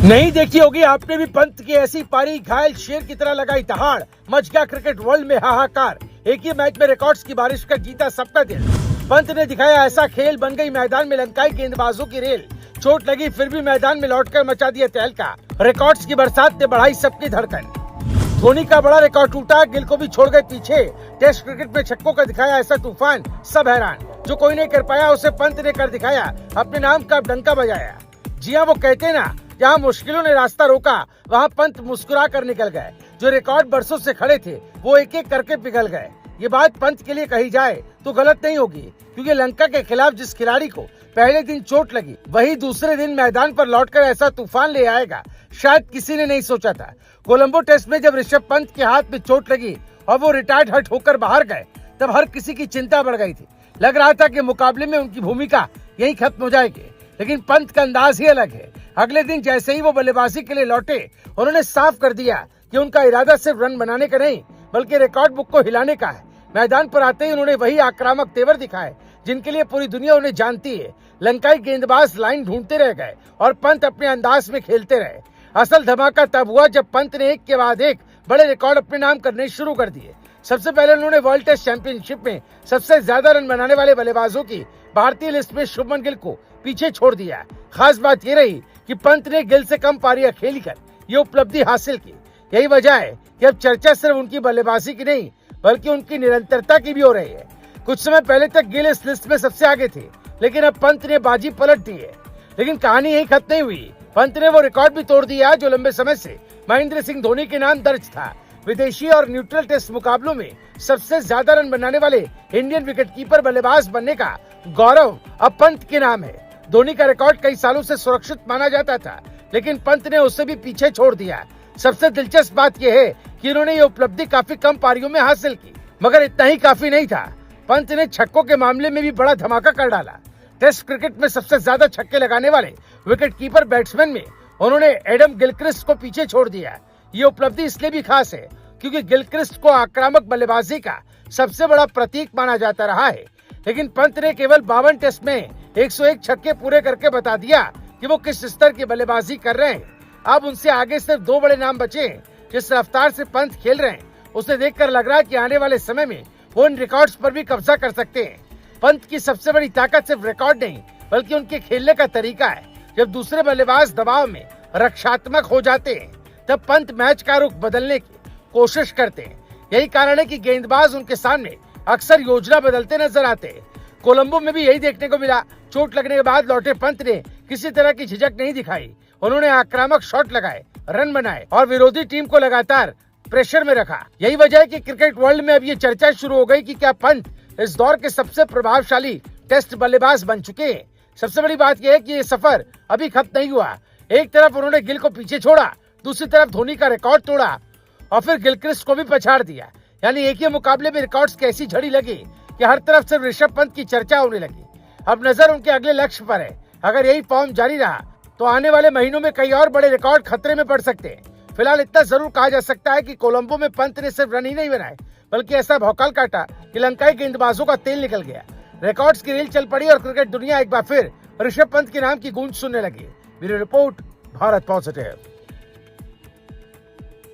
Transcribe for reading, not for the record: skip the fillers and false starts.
नहीं देखी होगी आपने भी पंत की ऐसी पारी, घायल शेर की तरह लगाई दहाड़, मच गया क्रिकेट वर्ल्ड में हाहाकार। एक ही मैच में रिकॉर्ड्स की बारिश का जीता सबका दिल। पंत ने दिखाया ऐसा खेल, बन गई मैदान में लंकाई गेंदबाजों की रेल। चोट लगी फिर भी मैदान में लौटकर मचा दिया तहलका। रिकॉर्ड्स की बरसात ने बढ़ाई सबकी धड़कन। धोनी का बड़ा रिकॉर्ड टूटा, गिल को भी छोड़ गए पीछे। टेस्ट क्रिकेट में छक्कों का दिखाया ऐसा तूफान, सब हैरान। जो कोई नहीं कर पाया उसे पंत ने कर दिखाया, अपने नाम का डंका बजाया। जी हाँ, वो कहते ना, जहाँ मुश्किलों ने रास्ता रोका वहाँ पंत मुस्कुरा कर निकल गए। जो रिकॉर्ड बरसों से खड़े थे वो एक एक करके पिघल गए। ये बात पंत के लिए कही जाए तो गलत नहीं होगी, क्योंकि लंका के खिलाफ जिस खिलाड़ी को पहले दिन चोट लगी वही दूसरे दिन मैदान पर लौटकर ऐसा तूफान ले आएगा, शायद किसी ने नहीं सोचा था। कोलंबो टेस्ट में जब ऋषभ पंत के हाथ में चोट लगी और वो रिटायर्ड हट होकर बाहर गए, तब हर किसी की चिंता बढ़ गई थी। लग रहा था कि मुकाबले में उनकी भूमिका यही खत्म हो जाएगी, लेकिन पंत का अंदाज ही अलग है। अगले दिन जैसे ही वो बल्लेबाजी के लिए लौटे, उन्होंने साफ कर दिया कि उनका इरादा सिर्फ रन बनाने का नहीं बल्कि रिकॉर्ड बुक को हिलाने का है। मैदान पर आते ही उन्होंने वही आक्रामक तेवर दिखाए जिनके लिए पूरी दुनिया उन्हें जानती है। लंकाई गेंदबाज लाइन ढूंढते रह गए और पंत अपने अंदाज में खेलते रहे। असल धमाका तब हुआ जब पंत ने एक के बाद एक बड़े रिकॉर्ड अपने नाम करने शुरू कर दिए। सबसे पहले उन्होंने वर्ल्ड टेस्ट चैंपियनशिप में सबसे ज्यादा रन बनाने वाले बल्लेबाजों की भारतीय लिस्ट में शुभमन गिल को पीछे छोड़ दिया। खास बात ये रही कि पंत ने गिल से कम पारियां खेलकर ये उपलब्धि हासिल की। यही वजह है कि अब चर्चा सिर्फ उनकी बल्लेबाजी की नहीं बल्कि उनकी निरंतरता की भी हो रही है। कुछ समय पहले तक गिल इस लिस्ट में सबसे आगे थे, लेकिन अब पंत ने बाजी पलट दी है। लेकिन कहानी यही खत्म नहीं हुई। पंत ने वो रिकॉर्ड भी तोड़ दिया जो लंबे समय से महेंद्र सिंह धोनी के नाम दर्ज था। विदेशी और न्यूट्रल टेस्ट मुकाबलों में सबसे ज्यादा रन बनाने वाले इंडियन विकेटकीपर बल्लेबाज बनने का गौरव अब पंत के नाम है। धोनी का रिकॉर्ड कई सालों से सुरक्षित माना जाता था, लेकिन पंत ने उससे भी पीछे छोड़ दिया। सबसे दिलचस्प बात यह है कि उन्होंने ये उपलब्धि काफी कम पारियों में हासिल की, मगर इतना ही काफी नहीं था। पंत ने छक्कों के मामले में भी बड़ा धमाका कर डाला। टेस्ट क्रिकेट में सबसे ज्यादा छक्के लगाने वाले विकेटकीपर बैट्समैन में उन्होंने एडम गिलक्रिस्ट को पीछे छोड़ दिया। ये उपलब्धि इसलिए भी खास है क्योंकि गिलक्रिस्ट को आक्रामक बल्लेबाजी का सबसे बड़ा प्रतीक माना जाता रहा है। लेकिन पंत ने केवल 52 टेस्ट में 101 छक्के पूरे करके बता दिया कि वो किस स्तर की बल्लेबाजी कर रहे हैं। अब उनसे आगे सिर्फ दो बड़े नाम बचे हैं। जिस रफ्तार से पंत खेल रहे हैं उसे देखकर लग रहा है कि आने वाले समय में वो इन रिकॉर्ड्स पर भी कब्जा कर सकते हैं। पंत की सबसे बड़ी ताकत सिर्फ रिकॉर्ड नहीं बल्कि उनके खेलने का तरीका है। जब दूसरे बल्लेबाज दबाव में रक्षात्मक हो जाते हैं तब पंत मैच का रुख बदलने की कोशिश करते हैं। यही कारण है कि गेंदबाज उनके सामने अक्सर योजना बदलते नजर आते हैं। कोलंबो में भी यही देखने को मिला। चोट लगने के बाद लौटे पंत ने किसी तरह की झिझक नहीं दिखाई। उन्होंने आक्रामक शॉट लगाए, रन बनाए और विरोधी टीम को लगातार प्रेशर में रखा। यही वजह है कि क्रिकेट वर्ल्ड में अब ये चर्चा शुरू हो गई कि क्या पंत इस दौर के सबसे प्रभावशाली टेस्ट बल्लेबाज बन चुके हैं। सबसे बड़ी बात यह है कि ये सफर अभी खत्म नहीं हुआ। एक तरफ उन्होंने गिल को पीछे छोड़ा, दूसरी तरफ धोनी का रिकॉर्ड तोड़ा और फिर गिलक्रिस्ट को भी पछाड़ दिया। यानी एक ही मुकाबले में रिकॉर्ड्स की ऐसी झड़ी लगी कि हर तरफ सिर्फ ऋषभ पंत की चर्चा होने लगी। अब नजर उनके अगले लक्ष्य पर है। अगर यही फॉर्म जारी रहा तो आने वाले महीनों में कई और बड़े रिकॉर्ड खतरे में पड़ सकते हैं। फिलहाल इतना जरूर कहा जा सकता है कि कोलंबो में पंत ने सिर्फ रन ही नहीं बनाए बल्कि ऐसा भौकाल काटा कि लंकाई गेंदबाजों का तेल निकल गया। रिकॉर्ड्स की रेल चल पड़ी और क्रिकेट दुनिया एक बार फिर ऋषभ पंत के नाम की गूंज सुनने लगी। Bureau report, Bharat positive.